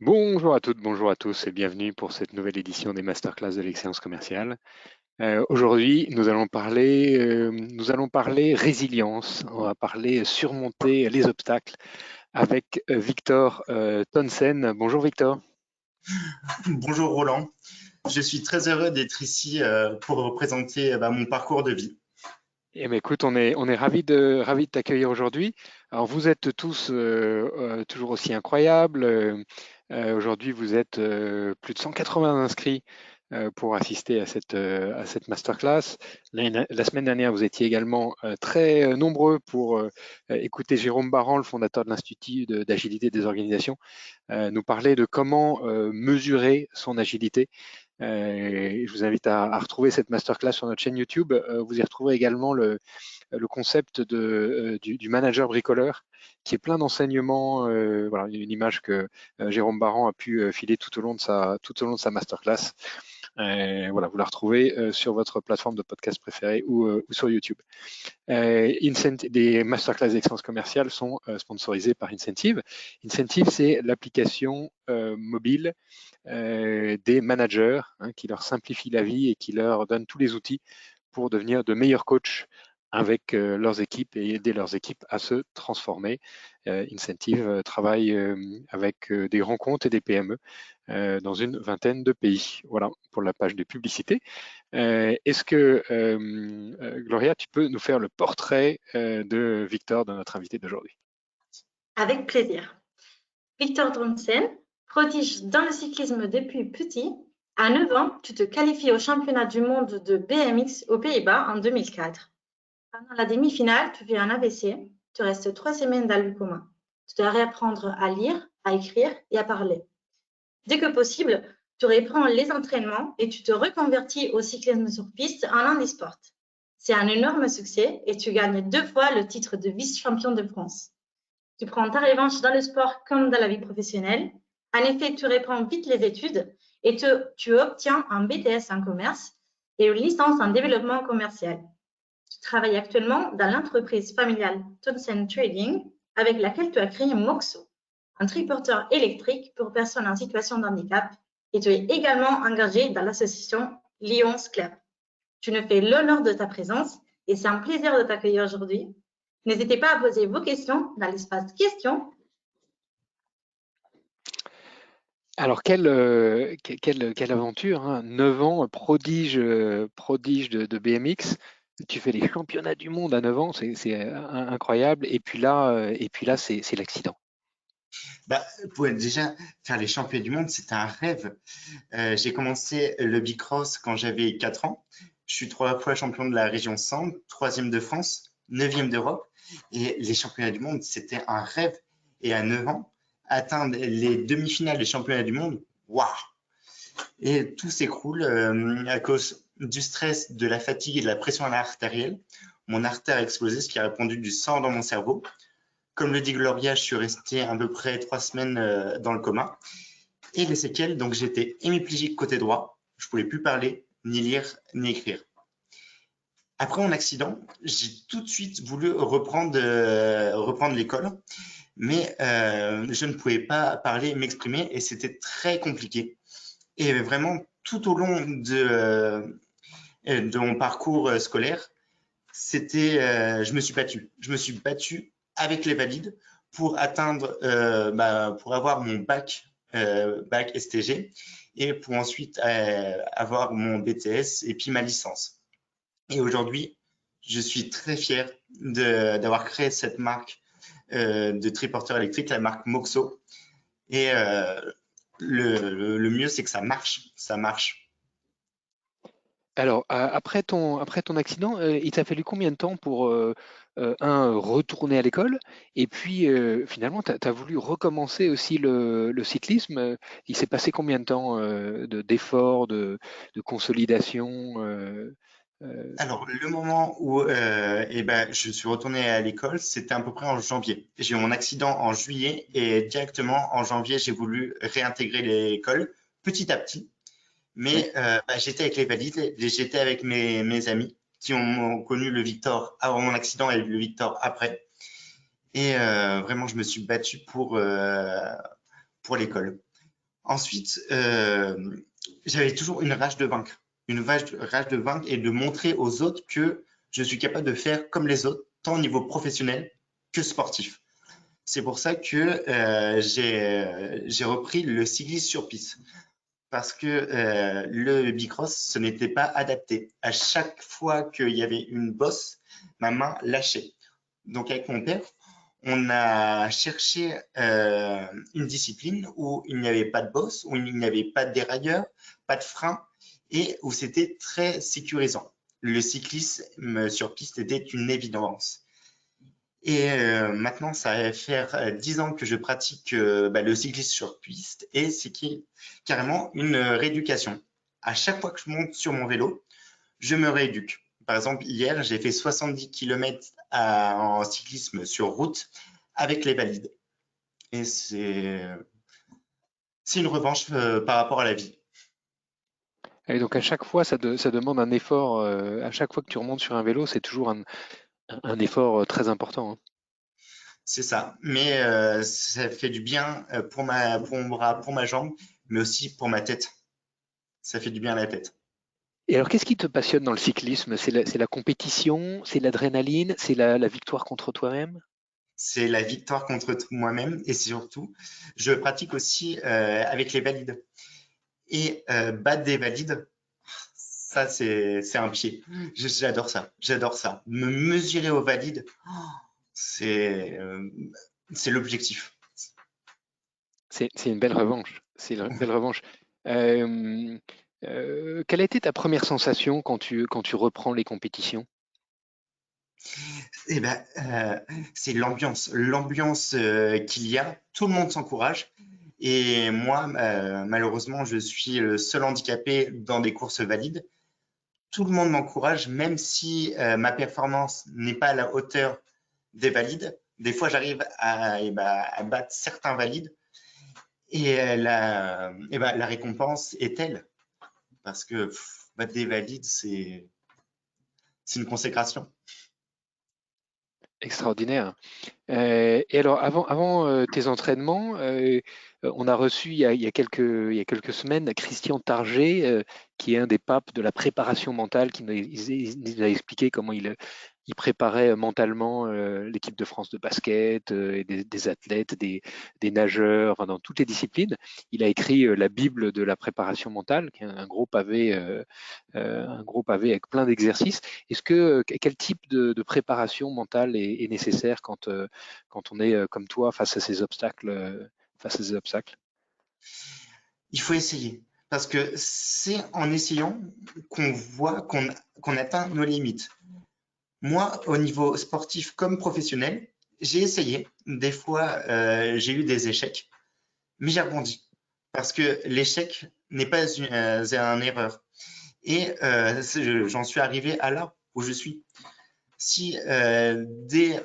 Bonjour à toutes, bonjour à tous et bienvenue pour cette nouvelle édition des Masterclass de l'excellence commerciale. Aujourd'hui, nous allons parler résilience, on va parler surmonter les obstacles avec Victor Tonsen. Bonjour Victor. Bonjour Roland, je suis très heureux d'être ici pour représenter mon parcours de vie. Eh bien, écoute, on est ravis de t'accueillir aujourd'hui. Alors, vous êtes tous toujours aussi incroyables. Aujourd'hui, vous êtes plus de 180 inscrits pour assister à cette masterclass. La semaine dernière, vous étiez également très nombreux pour écouter Jérôme Barran, le fondateur de l'Institut d'agilité des organisations, nous parler de comment mesurer son agilité. Je vous invite à retrouver cette masterclass sur notre chaîne YouTube. Vous y retrouverez également le concept du manager bricoleur, qui est plein d'enseignements. Voilà, une image que Jérôme Barran a pu filer tout au long de sa masterclass. Voilà, vous la retrouvez sur votre plateforme de podcast préférée ou sur YouTube. Les masterclass d'excellence commerciale sont sponsorisées par Incentive. Incentive, c'est l'application mobile des managers, hein, qui leur simplifie la vie et qui leur donne tous les outils pour devenir de meilleurs coachs avec leurs équipes et aider leurs équipes à se transformer. Incentive travaille avec des grands comptes et des PME dans une vingtaine de pays. Voilà pour la page de publicité. Est-ce que, Gloria, tu peux nous faire le portrait de Victor, de notre invité d'aujourd'hui? Avec plaisir. Victor Dronsen, prodige dans le cyclisme depuis petit. À 9 ans, tu te qualifies au championnat du monde de BMX aux Pays-Bas en 2004. Pendant la demi-finale, tu fais un AVC. Tu restes 3 semaines dans le coma. Tu dois réapprendre à lire, à écrire et à parler. Dès que possible, tu reprends les entraînements et tu te reconvertis au cyclisme sur piste en handisport. C'est un énorme succès et tu gagnes 2 fois le titre de vice-champion de France. Tu prends ta revanche dans le sport comme dans la vie professionnelle. En effet, tu reprends vite les études et tu obtiens un BTS en commerce et une licence en développement commercial. Tu travailles actuellement dans l'entreprise familiale Tonsen Trading avec laquelle tu as créé Moxo, un triporteur électrique pour personnes en situation de handicap, et tu es également engagé dans l'association Lions Club. Tu nous fais l'honneur de ta présence et c'est un plaisir de t'accueillir aujourd'hui. N'hésitez pas à poser vos questions dans l'espace questions. Alors, quelle aventure, hein. 9 ans, prodige de BMX. Tu fais les championnats du monde à 9 ans, c'est incroyable. Et puis là c'est l'accident. Pour déjà faire les championnats du monde, c'était un rêve. J'ai commencé le bicross quand j'avais 4 ans. Je suis 3 fois champion de la région Centre, 3e de France, 9e d'Europe. Et les championnats du monde, c'était un rêve. Et à 9 ans, atteindre les demi-finales des championnats du monde, waouh! Et tout s'écroule à cause du stress, de la fatigue et de la pression artérielle. Mon artère a explosé, ce qui a répandu du sang dans mon cerveau. Comme le dit Gloria, je suis resté à peu près 3 semaines dans le coma. Et les séquelles, donc j'étais hémiplégique côté droit. Je ne pouvais plus parler, ni lire, ni écrire. Après mon accident, j'ai tout de suite voulu reprendre l'école, mais je ne pouvais pas parler, m'exprimer, et c'était très compliqué. Et vraiment, tout au long de mon parcours scolaire, je me suis battu. Je me suis battu avec les valides pour pour avoir mon bac STG et pour ensuite avoir mon BTS et puis ma licence. Et aujourd'hui, je suis très fier d'avoir créé cette marque de triporteur électrique, la marque Moxo. Et le mieux, c'est que ça marche. Ça marche. Alors, après ton accident, il t'a fallu combien de temps pour, retourner à l'école? Et puis, finalement, tu as voulu recommencer aussi le cyclisme. Il s'est passé combien de temps, d'efforts, de consolidation? Alors, le moment où je suis retourné à l'école, c'était à peu près en janvier. J'ai eu mon accident en juillet et directement en janvier, j'ai voulu réintégrer l'école petit à petit. Oui. Mais j'étais avec les valides, j'étais avec mes amis qui ont connu le Victor avant mon accident et le Victor après. Et vraiment, je me suis battu pour l'école. Ensuite, j'avais toujours une rage de vaincre. Une rage de vaincre et de montrer aux autres que je suis capable de faire comme les autres, tant au niveau professionnel que sportif. C'est pour ça que j'ai repris le cyclisme sur piste. Parce que le bicross, ce n'était pas adapté. À chaque fois qu'il y avait une bosse, ma main lâchait. Donc avec mon père, on a cherché une discipline où il n'y avait pas de bosse, où il n'y avait pas de dérailleur, pas de frein et où c'était très sécurisant. Le cyclisme sur piste était une évidence. Et maintenant, ça va faire 10 ans que je pratique le cyclisme sur piste et c'est carrément une rééducation. À chaque fois que je monte sur mon vélo, je me rééduque. Par exemple, hier, j'ai fait 70 km en cyclisme sur route avec les valides. Et c'est une revanche par rapport à la vie. Et donc à chaque fois, ça demande un effort. À chaque fois que tu remontes sur un vélo, c'est toujours un effort très important, hein. C'est ça. Mais ça fait du bien pour mon bras, pour ma jambe, mais aussi pour ma tête. Ça fait du bien à la tête. Et alors, qu'est-ce qui te passionne dans le cyclisme? C'est la compétition, c'est l'adrénaline, c'est la victoire contre toi-même? C'est la victoire contre moi-même et surtout, je pratique aussi avec les valides. Et battre des valides, ça, c'est un pied. J'adore ça. J'adore ça. Me mesurer aux valides, c'est l'objectif. C'est une belle revanche. C'est une belle revanche. Euh, Quelle a été ta première sensation quand tu reprends les compétitions? Eh ben, c'est l'ambiance. L'ambiance qu'il y a, tout le monde s'encourage. Et moi, malheureusement, je suis le seul handicapé dans des courses valides. Tout le monde m'encourage, même si ma performance n'est pas à la hauteur des valides. Des fois, j'arrive à battre certains valides et la récompense est telle parce que battre des valides, c'est une consécration. Extraordinaire. Et alors, avant tes entraînements, on a reçu il y a quelques semaines Christian Target, qui est un des papes de la préparation mentale, il nous a expliqué comment il préparait mentalement l'équipe de France de basket, et des athlètes, des nageurs, enfin, dans toutes les disciplines. Il a écrit la Bible de la préparation mentale, qui est un gros pavé avec plein d'exercices. Quel type de préparation mentale est nécessaire quand on est comme toi face à ces obstacles, Il faut essayer parce que c'est en essayant qu'on voit qu'on atteint nos limites. Moi, au niveau sportif comme professionnel, j'ai essayé. Des fois, j'ai eu des échecs, mais j'ai rebondi parce que l'échec n'est pas une erreur. Et j'en suis arrivé à là où je suis. Si dès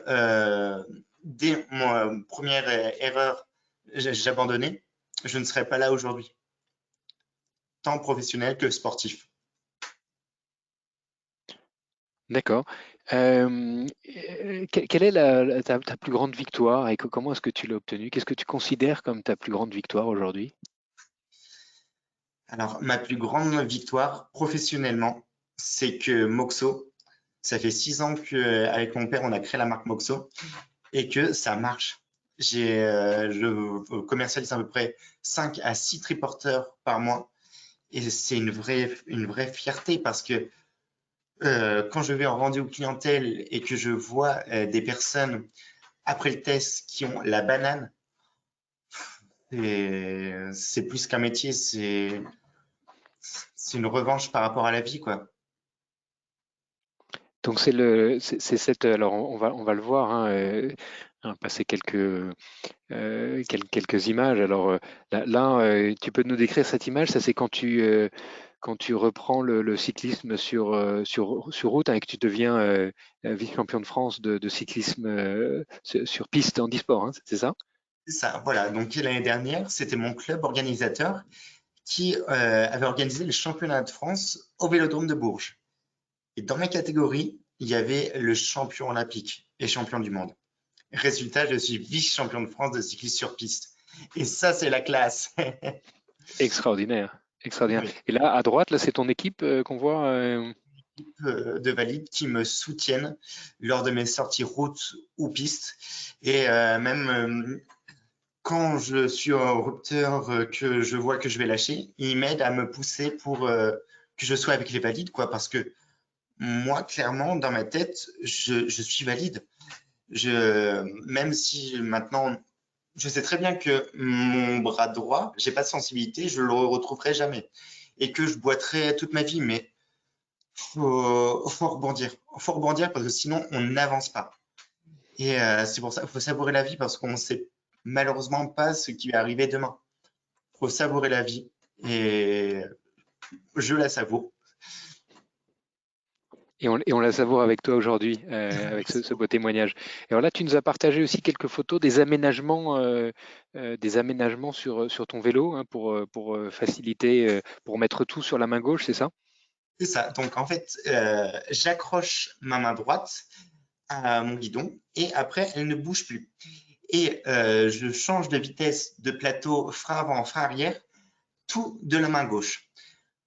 ma première erreur, j'abandonnais, je ne serais pas là aujourd'hui, tant professionnel que sportif. D'accord. Quelle est ta plus grande victoire et comment est-ce que tu l'as obtenue? Qu'est-ce que tu considères comme ta plus grande victoire aujourd'hui? Alors, ma plus grande victoire professionnellement, c'est que Moxo, ça fait 6 ans qu'avec mon père, on a créé la marque Moxo et que ça marche. Je commercialise à peu près 5 à 6 triporteurs par mois et c'est une vraie fierté parce que quand je vais en rendez-vous clientèle et que je vois des personnes après le test qui ont la banane, c'est plus qu'un métier, c'est une revanche par rapport à la vie, quoi. Donc c'est cette, alors on va le voir, hein, passer quelques images. Alors tu peux nous décrire cette image? Ça, c'est quand tu reprends le cyclisme sur route, hein, et que tu deviens vice-champion de France de cyclisme sur piste en e-sport, hein, c'est ça? C'est ça, voilà. Donc l'année dernière, c'était mon club organisateur qui avait organisé le championnat de France au Vélodrome de Bourges. Et dans ma catégorie, il y avait le champion olympique et champion du monde. Résultat, je suis vice-champion de France de cyclisme sur piste. Et ça, c'est la classe. Extraordinaire, extraordinaire. Oui. Et là, à droite, là, c'est ton équipe qu'on voit. De valides qui me soutiennent lors de mes sorties route ou piste. Et même quand je suis en rupteur, que je vois que je vais lâcher, ils m'aident à me pousser pour que je sois avec les valides, quoi. Parce que moi, clairement, dans ma tête, je suis valide. Même si maintenant, je sais très bien que mon bras droit, j'ai pas de sensibilité, je le retrouverai jamais. Et que je boiterai toute ma vie, mais faut rebondir. Faut rebondir parce que sinon, on n'avance pas. Et c'est pour ça qu'il faut savourer la vie parce qu'on ne sait malheureusement pas ce qui va arriver demain. Il faut savourer la vie et je la savoure. Et on la savoure avec toi aujourd'hui, avec ce beau témoignage. Et alors là, tu nous as partagé aussi quelques photos des aménagements sur ton vélo hein, pour faciliter, pour mettre tout sur la main gauche, c'est ça? C'est ça. Donc en fait, j'accroche ma main droite à mon guidon et après, elle ne bouge plus. Et je change de vitesse de plateau frein avant, frein arrière, tout de la main gauche.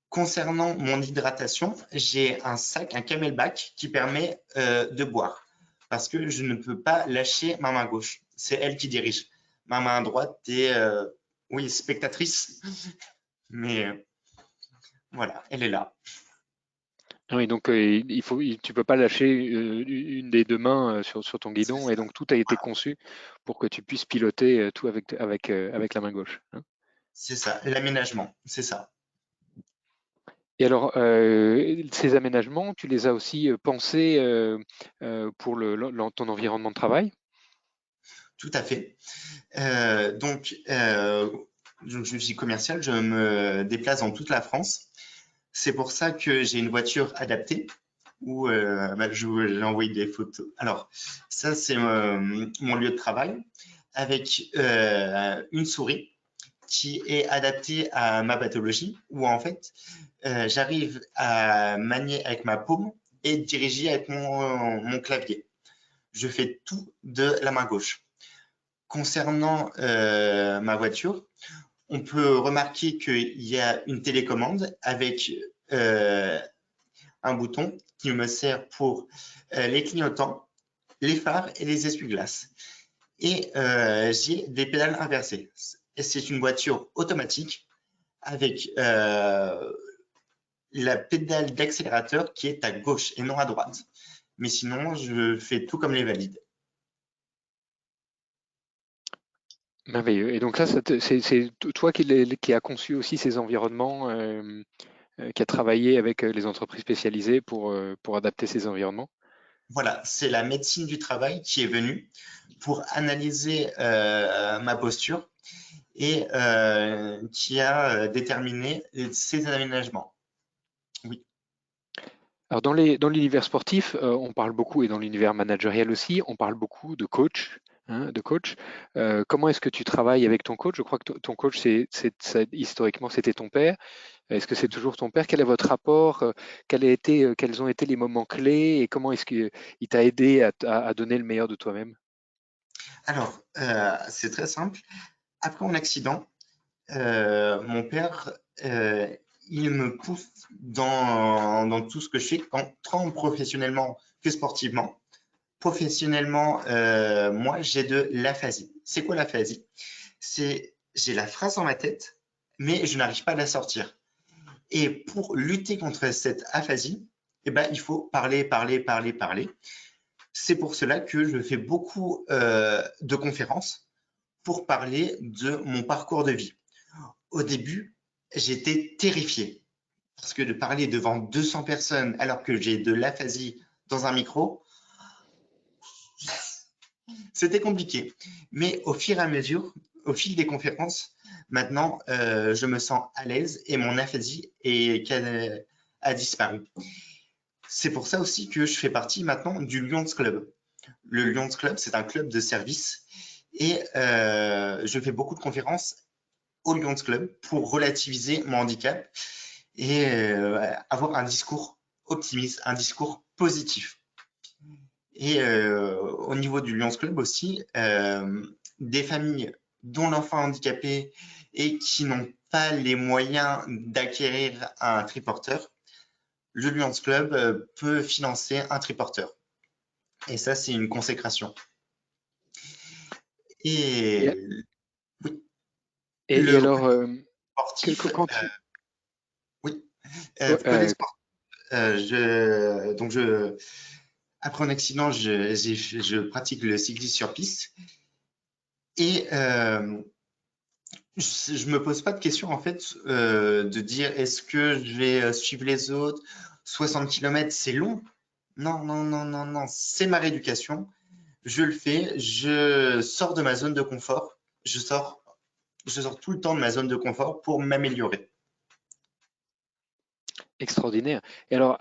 Concernant mon hydratation, j'ai un sac, un camelback qui permet de boire parce que je ne peux pas lâcher ma main gauche. C'est elle qui dirige. Ma main droite est, oui, spectatrice, mais voilà, elle est là. Ah oui, donc tu peux pas lâcher une des deux mains sur ton C'est guidon, et ça. donc tout a été Voilà, conçu pour que tu puisses piloter tout avec la main gauche, hein. c'est ça, l'aménagement, c'est ça. Et alors, ces aménagements, tu les as aussi pensés pour ton environnement de travail? Tout à fait. Donc, je suis commercial, je me déplace dans toute la France. C'est pour ça que j'ai une voiture adaptée où j'ai envoyé des photos. Alors, ça, c'est mon lieu de travail avec une souris qui est adaptée à ma pathologie où en fait, j'arrive à manier avec ma paume et diriger avec mon clavier. Je fais tout de la main gauche. Concernant ma voiture, on peut remarquer qu'il y a une télécommande avec euh, un bouton qui me sert pour les clignotants, les phares et les essuie-glaces. Et j'ai des pédales inversées. C'est une voiture automatique avec la pédale d'accélérateur qui est à gauche et non à droite. Mais sinon, je fais tout comme les valides. Merveilleux. Et donc là, c'est toi qui as conçu aussi ces environnements, qui a travaillé avec les entreprises spécialisées pour adapter ces environnements? Voilà, c'est la médecine du travail qui est venue pour analyser ma posture et qui a déterminé ces aménagements. Oui, Alors dans l'univers sportif, on parle beaucoup, et dans l'univers managérial aussi, on parle beaucoup de coach, hein, de coach. Comment est-ce que tu travailles avec ton coach? Je crois que ton coach, historiquement, c'était ton père. Est-ce que c'est toujours ton père? Quel est votre rapport? Quels ont été les moments clés, et comment est-ce qu'il t'a aidé à donner le meilleur de toi-même? alors c'est très simple. Après mon accident, mon père, euh, il me pousse dans tout ce que je fais, tant professionnellement que sportivement. Professionnellement, moi, j'ai de l'aphasie. C'est quoi l'aphasie? J'ai la phrase dans ma tête, mais je n'arrive pas à la sortir. Et pour lutter contre cette aphasie, eh ben, il faut parler, parler, parler, parler. C'est pour cela que je fais beaucoup de conférences pour parler de mon parcours de vie. Au début, j'étais terrifié parce que de parler devant 200 personnes alors que j'ai de l'aphasie dans un micro, c'était compliqué. Mais au fur et à mesure, au fil des conférences, maintenant, je me sens à l'aise et mon aphasie a disparu. C'est pour ça aussi que je fais partie maintenant du Lions Club. Le Lions Club, c'est un club de service et je fais beaucoup de conférences au Lions Club pour relativiser mon handicap et avoir un discours optimiste, un discours positif. Et au niveau du Lions Club aussi, des familles dont l'enfant est handicapé et qui n'ont pas les moyens d'acquérir un triporteur, le Lions Club peut financer un triporteur. Et ça, c'est une consécration. Et, Et oui, et le alors, sportif, quand tu... oui, côté euh, sport, après un accident, je pratique le cyclisme sur piste et je me pose pas de question en fait de dire est-ce que je vais suivre les autres. 60 km, c'est long. Non, non, non, non, non, c'est ma rééducation. Je le fais, je sors de ma zone de confort. Je sors tout le temps de ma zone de confort pour m'améliorer. Extraordinaire. Et alors,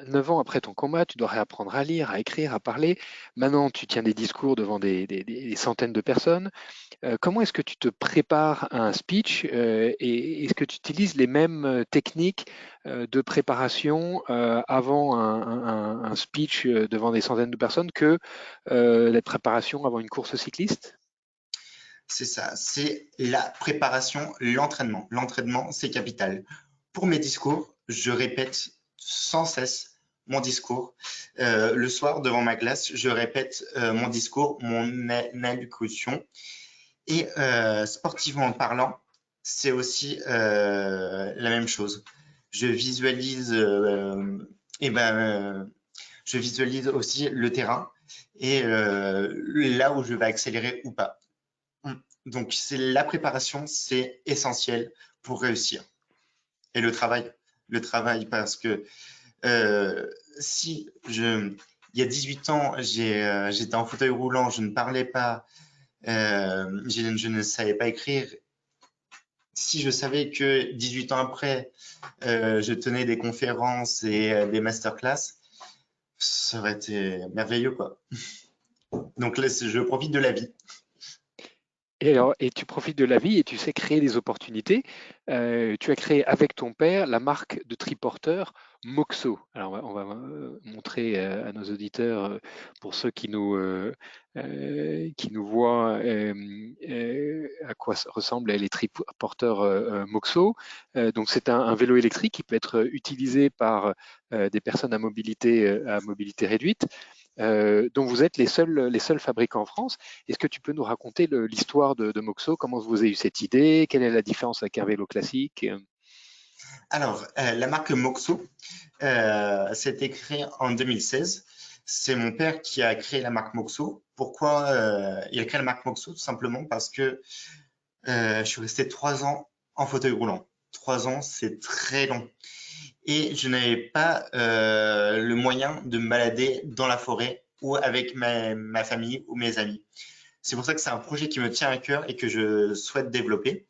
9 ans après ton combat, tu dois réapprendre à lire, à écrire, à parler. Maintenant, tu tiens des discours devant des centaines de personnes. Comment est-ce que tu te prépares à un speech et est-ce que tu utilises les mêmes techniques de préparation avant un speech devant des centaines de personnes que la préparation avant une course cycliste? C'est ça, c'est la préparation, l'entraînement. L'entraînement, c'est capital. Pour mes discours, je répète sans cesse mon discours. Le soir, devant ma classe, je répète mon discours, mon allocution. Et sportivement parlant, c'est aussi la même chose. Je visualise, je visualise aussi le terrain et là où je vais accélérer ou pas. Donc, c'est la préparation, c'est essentiel pour réussir. Et le travail parce que si il y a 18 ans, j'étais en fauteuil roulant, je ne parlais pas, je ne savais pas écrire. Si je savais que 18 ans après, je tenais des conférences et des masterclass, ça aurait été merveilleux, quoi. Donc là, je profite de la vie. Et tu profites de la vie et tu sais créer des opportunités. Tu as créé avec ton père la marque de triporteur Moxo. Alors on va montrer à nos auditeurs, pour ceux qui nous voient, à quoi ressemblent les triporteurs Moxo. Donc c'est un vélo électrique qui peut être utilisé par des personnes à mobilité réduite. Donc vous êtes les seuls fabricants en France. Est-ce que tu peux nous raconter l'histoire de Moxo? Comment vous avez eu cette idée? Quelle est la différence avec un vélo classique? Alors, la marque Moxo, c'était créé en 2016. C'est mon père qui a créé la marque Moxo. Pourquoi il a créé la marque Moxo? Tout simplement parce que je suis resté 3 ans en fauteuil roulant. 3 ans, c'est très long. Et je n'avais pas le moyen de me balader dans la forêt ou avec ma famille ou mes amis. C'est pour ça que c'est un projet qui me tient à cœur et que je souhaite développer.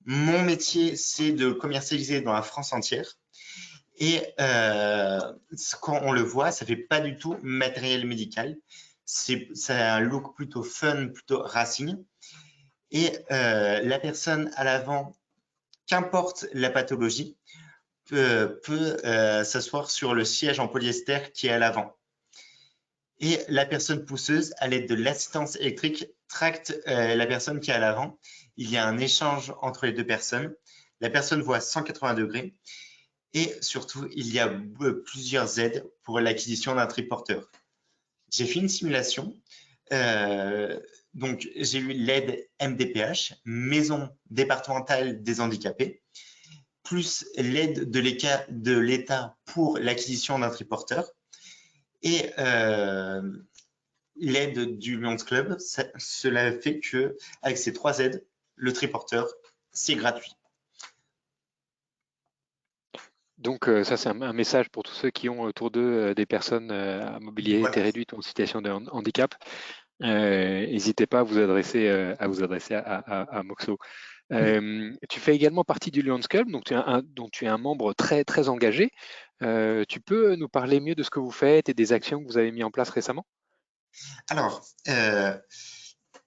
Mon métier, c'est de commercialiser dans la France entière. Et quand on le voit, ça fait pas du tout matériel médical. C'est un look plutôt fun, plutôt racing. Et la personne à l'avant, qu'importe la pathologie, peut s'asseoir sur le siège en polyester qui est à l'avant. Et la personne pousseuse, à l'aide de l'assistance électrique, tracte la personne qui est à l'avant. Il y a un échange entre les deux personnes. La personne voit 180 degrés. Et surtout, il y a plusieurs aides pour l'acquisition d'un triporteur. J'ai fait une simulation. Donc, j'ai eu l'aide MDPH, Maison départementale des handicapés, plus l'aide de l'État pour l'acquisition d'un triporteur et l'aide du Lions Club. Cela fait que, avec ces 3 aides, le triporteur, c'est gratuit. Donc ça, c'est un message pour tous ceux qui ont autour d'eux des personnes à mobilité Voilà. réduite ou en situation de handicap. N'hésitez pas à vous adresser à Moxo. Tu fais également partie du Lions Club, donc tu es un membre très, très engagé. Tu peux nous parler mieux de ce que vous faites et des actions que vous avez mis en place récemment? Alors,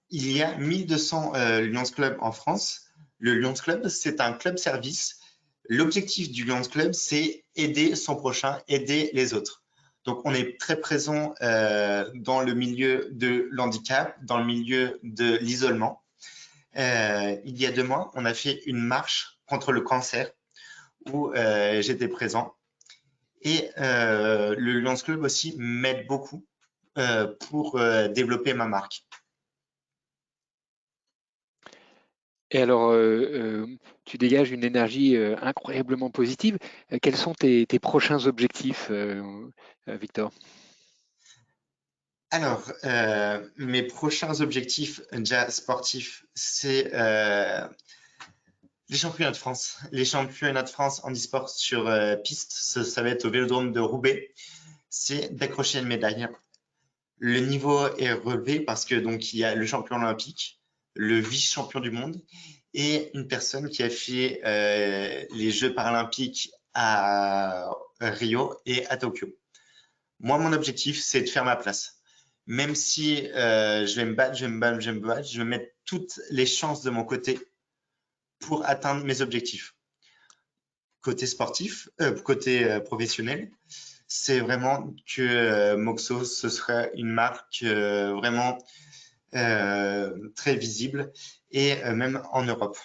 il y a 1200 Lions Club en France. Le Lions Club, c'est un club service. L'objectif du Lions Club, c'est aider son prochain, aider les autres. Donc, on est très présent dans le milieu de l'handicap, dans le milieu de l'isolement. il y a 2 mois, on a fait une marche contre le cancer où j'étais présent. Et le Lions Club aussi m'aide beaucoup pour développer ma marque. Et alors, tu dégages une énergie incroyablement positive. Quels sont tes prochains objectifs, Victor? Alors, mes prochains objectifs déjà sportifs, c'est les championnats de France. Les championnats de France en e-sport sur piste, ça va être au Vélodrome de Roubaix. C'est d'accrocher une médaille. Le niveau est relevé parce que donc il y a le champion olympique, le vice-champion du monde et une personne qui a fait les Jeux paralympiques à Rio et à Tokyo. Moi, mon objectif, c'est de faire ma place. Même si je vais me battre, je vais mettre toutes les chances de mon côté pour atteindre mes objectifs. Côté sportif, côté professionnel, c'est vraiment que Moxo, ce sera une marque vraiment très visible et même en Europe.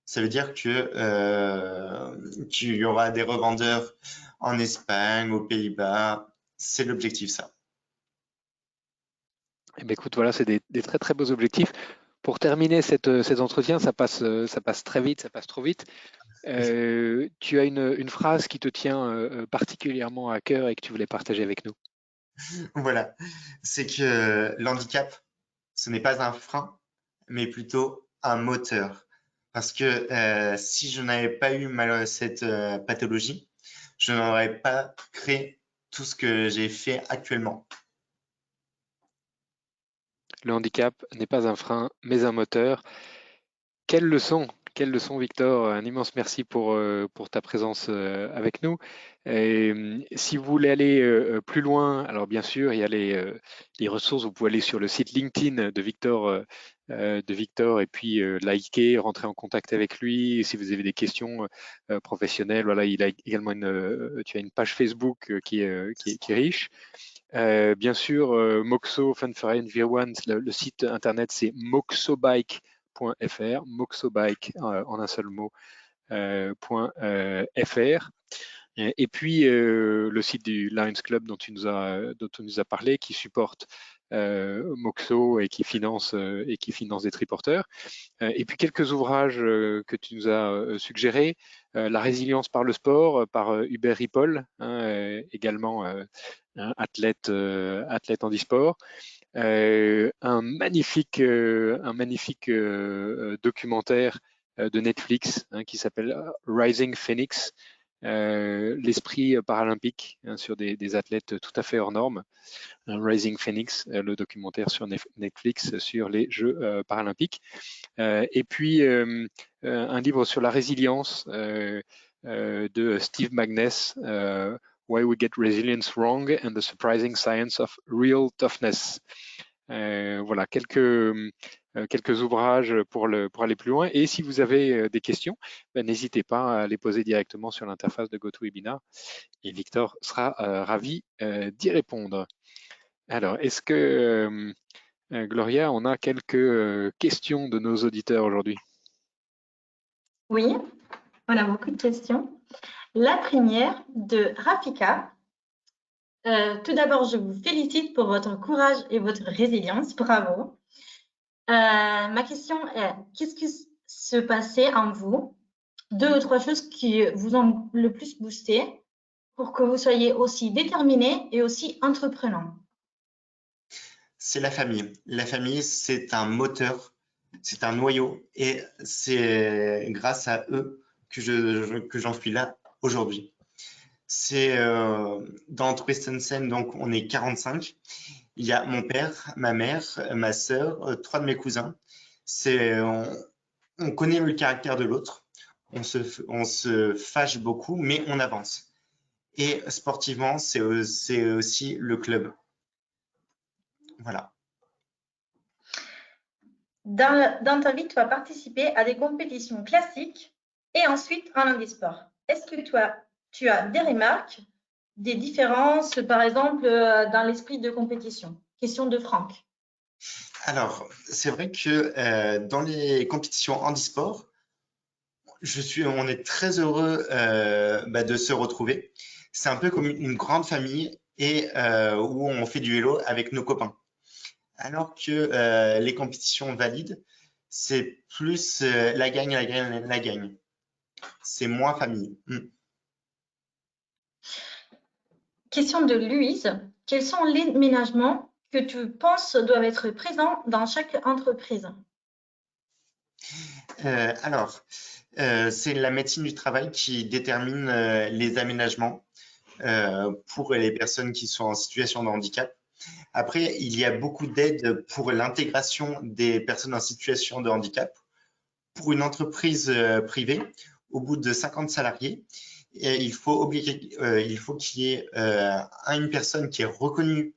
Ça veut dire que qu'il y aura des revendeurs en Espagne, aux Pays-Bas. C'est l'objectif, ça. Eh bien, écoute, voilà, c'est des très très beaux objectifs. Pour terminer cet entretien, ça passe très vite, ça passe trop vite. Tu as une phrase qui te tient particulièrement à cœur et que tu voulais partager avec nous. Voilà, c'est que l'handicap, ce n'est pas un frein, mais plutôt un moteur. Parce que si je n'avais pas eu cette pathologie, je n'aurais pas créé tout ce que j'ai fait actuellement. Le handicap n'est pas un frein, mais un moteur. Quelle leçon, Victor. Un immense merci pour ta présence avec nous. Et, si vous voulez aller plus loin, alors bien sûr, il y a les ressources. Vous pouvez aller sur le site LinkedIn de Victor et puis liker, rentrer en contact avec lui. Si vous avez des questions professionnelles, voilà, il a également tu as une page Facebook qui est riche. Bien sûr, Moxo Fun for Everyone, le site internet c'est moxobike.fr, moxobike en un seul mot, .fr. Et puis le site du Lions Club dont tu nous as parlé, qui supporte Moxo et qui finance des triporteurs. Et puis quelques ouvrages que tu nous as suggérés, La résilience par le sport par Hubert Ripoll, hein, également athlète en e-sport. Un magnifique documentaire de Netflix, hein, qui s'appelle Rising Phoenix, l'esprit paralympique, hein, sur des athlètes tout à fait hors normes. Rising Phoenix, le documentaire sur Netflix sur les Jeux paralympiques. Et puis un livre sur la résilience de Steve Magness, Why We Get Resilience Wrong and the Surprising Science of Real Toughness. Voilà, quelques ouvrages pour aller plus loin. Et si vous avez des questions, n'hésitez pas à les poser directement sur l'interface de GoToWebinar et Victor sera ravi d'y répondre. Alors, est-ce que, Gloria, on a quelques questions de nos auditeurs aujourd'hui? Oui, on a beaucoup de questions. La première de Rafika. Tout d'abord, je vous félicite pour votre courage et votre résilience. Bravo. Ma question est, qu'est-ce qui se passait en vous? 2 ou 3 choses qui vous ont le plus boosté pour que vous soyez aussi déterminé et aussi entreprenant. C'est la famille. La famille, c'est un moteur, c'est un noyau et c'est grâce à eux que j'en suis là aujourd'hui. C'est dans Christensen, donc on est 45. Il y a mon père, ma mère, ma sœur, 3 de mes cousins. On connaît le caractère de l'autre. On se fâche beaucoup, mais on avance. Et sportivement, c'est aussi le club. Voilà. Dans ta vie, tu as participé à des compétitions classiques et ensuite en handisport. Est-ce que tu as des remarques, des différences, par exemple, dans l'esprit de compétition? Question de Franck. Alors, c'est vrai que dans les compétitions handisport, on est très heureux de se retrouver. C'est un peu comme une grande famille et où on fait du vélo avec nos copains. Alors que les compétitions valides, c'est plus la gagne, la gagne, la gagne. C'est moins famille. Question de Louise. Quels sont les aménagements que tu penses doivent être présents dans chaque entreprise? Alors, c'est la médecine du travail qui détermine les aménagements pour les personnes qui sont en situation de handicap. Après, il y a beaucoup d'aides pour l'intégration des personnes en situation de handicap. Pour une entreprise privée, au bout de 50 salariés, il faut qu'il y ait une personne qui est reconnue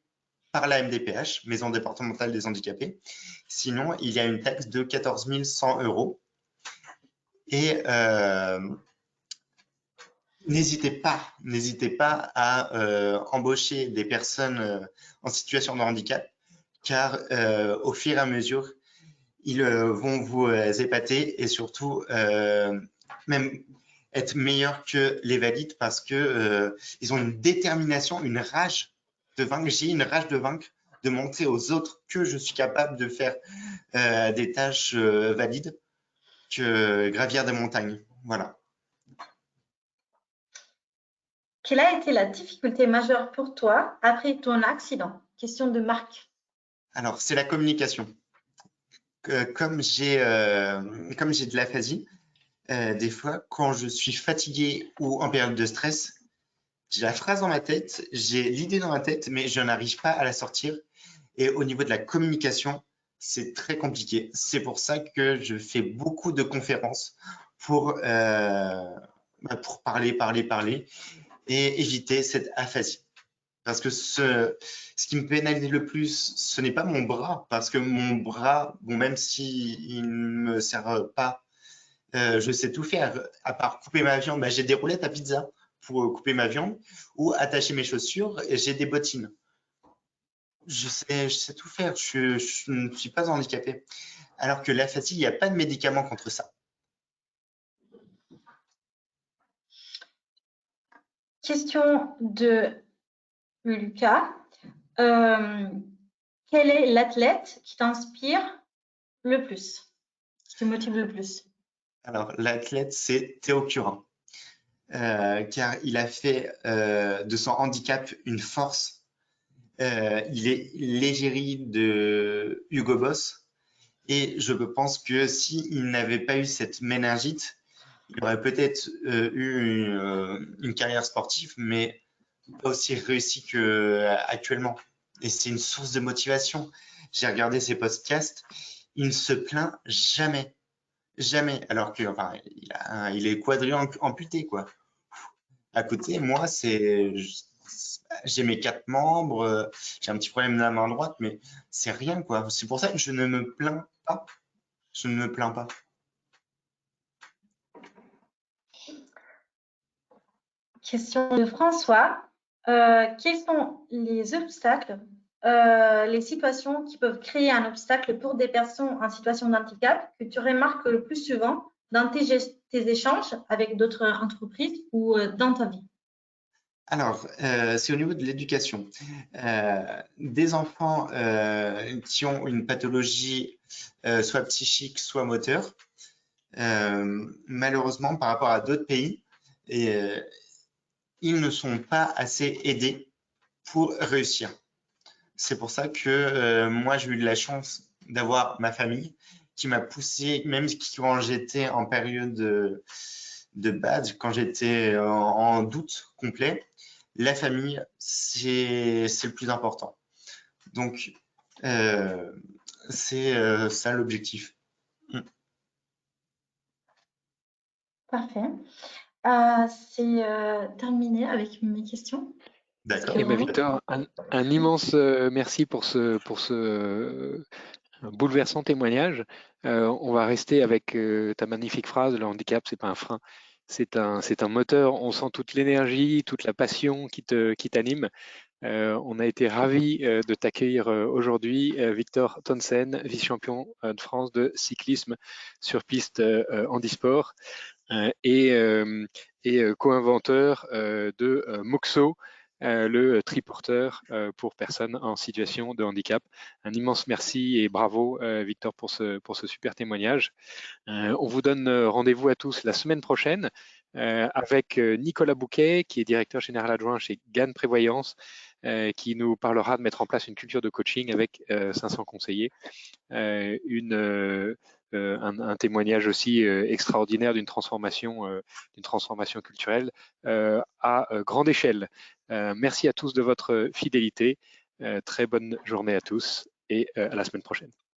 par la MDPH, Maison départementale des handicapés. Sinon, il y a une taxe de 14 100 euros. Et n'hésitez pas à embaucher des personnes en situation de handicap, car au fur et à mesure, ils vont vous épater et surtout même être meilleurs que les valides parce que ils ont une détermination, une rage de vaincre. J'ai une rage de vaincre, de montrer aux autres que je suis capable de faire des tâches valides, que gravir des montagnes. Voilà. Quelle a été la difficulté majeure pour toi après ton accident? Question de Marc. Alors, c'est la communication. Comme j'ai de l'aphasie, des fois, quand je suis fatigué ou en période de stress, j'ai la phrase dans ma tête, j'ai l'idée dans ma tête, mais je n'arrive pas à la sortir. Et au niveau de la communication, c'est très compliqué. C'est pour ça que je fais beaucoup de conférences pour parler et éviter cette aphasie. Parce que ce qui me pénalise le plus, ce n'est pas mon bras, parce que mon bras, bon, même s'il ne me sert pas, je sais tout faire. À part couper ma viande, j'ai des roulettes à pizza pour couper ma viande, ou attacher mes chaussures, et j'ai des bottines. Je sais tout faire, je ne suis pas handicapé. Alors que l'aphasie, il n'y a pas de médicament contre ça. Question de Lucas. Quel est l'athlète qui t'inspire le plus, qui te motive le plus? Alors, l'athlète, c'est Théo Curin, car il a fait de son handicap une force. Il est l'égérie de Hugo Boss, et je pense que s'il n'avait pas eu cette méningite, il aurait peut-être eu une carrière sportive, mais pas aussi réussi qu'actuellement. Et c'est une source de motivation. J'ai regardé ses podcasts, il ne se plaint jamais. Jamais. Alors que, enfin, il est amputé, quoi. À côté, moi, j'ai mes 4 membres, j'ai un petit problème de la main droite, mais c'est rien, quoi. C'est pour ça que je ne me plains pas. Je ne me plains pas. Question de François. Quels sont les obstacles, les situations qui peuvent créer un obstacle pour des personnes en situation de handicap que tu remarques le plus souvent dans tes échanges avec d'autres entreprises ou dans ta vie? Alors, c'est au niveau de l'éducation. Des enfants qui ont une pathologie soit psychique, soit moteur, malheureusement, par rapport à d'autres pays, ils ne sont pas assez aidés pour réussir. C'est pour ça que moi, j'ai eu de la chance d'avoir ma famille qui m'a poussé, même quand j'étais en période de bad, quand j'étais en doute complet, la famille, c'est le plus important. Donc, c'est ça l'objectif. Parfait. C'est terminé avec mes questions. D'accord. Eh bien, Victor, un immense merci pour ce bouleversant témoignage. On va rester avec ta magnifique phrase, le handicap, c'est pas un frein, c'est un moteur. On sent toute l'énergie, toute la passion qui t'anime. On a été ravis de t'accueillir aujourd'hui, Victor Tonnesen, vice-champion de France de cyclisme sur piste handisport et co-inventeur de Moxo, le triporteur pour personnes en situation de handicap. Un immense merci et bravo Victor pour ce super témoignage. On vous donne rendez-vous à tous la semaine prochaine avec Nicolas Bouquet, qui est directeur général adjoint chez GAN Prévoyance, qui nous parlera de mettre en place une culture de coaching avec 500 conseillers. Un témoignage aussi extraordinaire d'une transformation culturelle à grande échelle. Merci à tous de votre fidélité. Très bonne journée à tous et à la semaine prochaine.